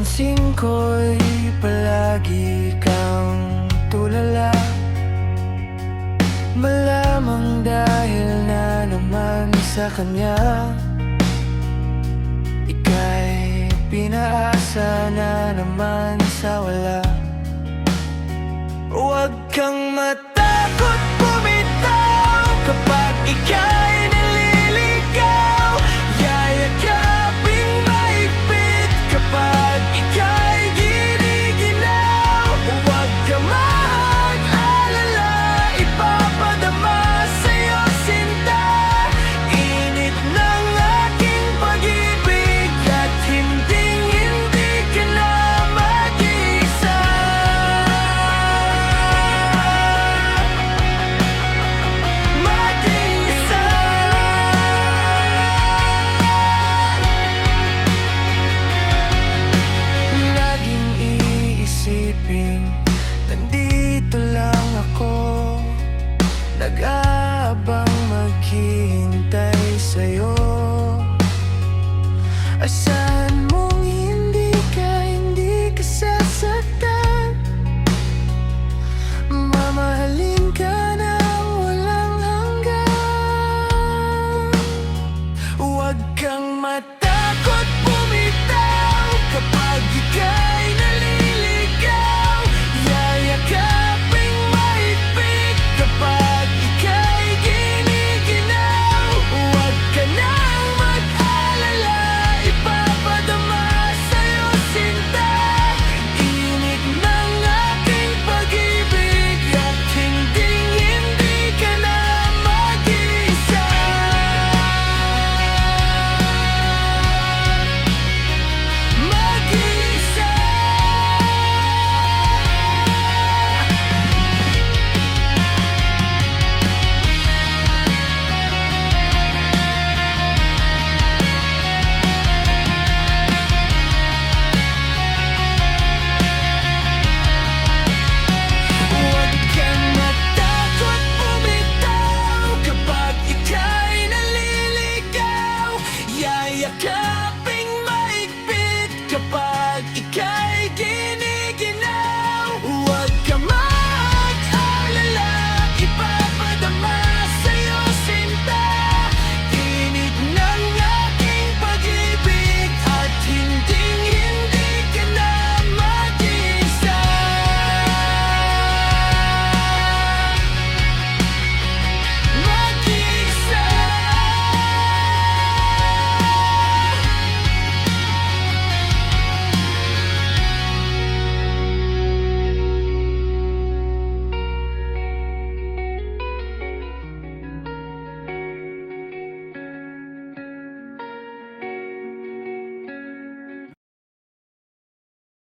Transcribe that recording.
pansin ko'y palagi kang tulala, malamang dahil na naman sa kanya ika'y pinaasa na naman sa wala. Huwag kang matakot bumitaw kapag ika'y naliligaw. Yayakaping mahigpit kapag ika'y giniginaw. Huwag ka mag-alala, ipapadama sa'yo sinta init ng aking pag-ibig at hinding-hindi ka na mag-iisa. Laging iisipin, nandito lang ako, nag-aabang maghihintay sa'yo. Asahan mong hindi ka sasaktan, mamahalin ka ng walang hanggan. Huwag kang matakot bumitaw kapag ika'y naliligaw. Yayakaping mahigpit kapag ika'y giniginaw. Huwag ka nang mag-alala, ipapadama sa'yo sinta init ng aking pag-ibig at hinding-hindi ka na mag-iisa. Mag-iisa. Huwag kang matakot bumitaw kapag ika'y naliligaw. Yayakapin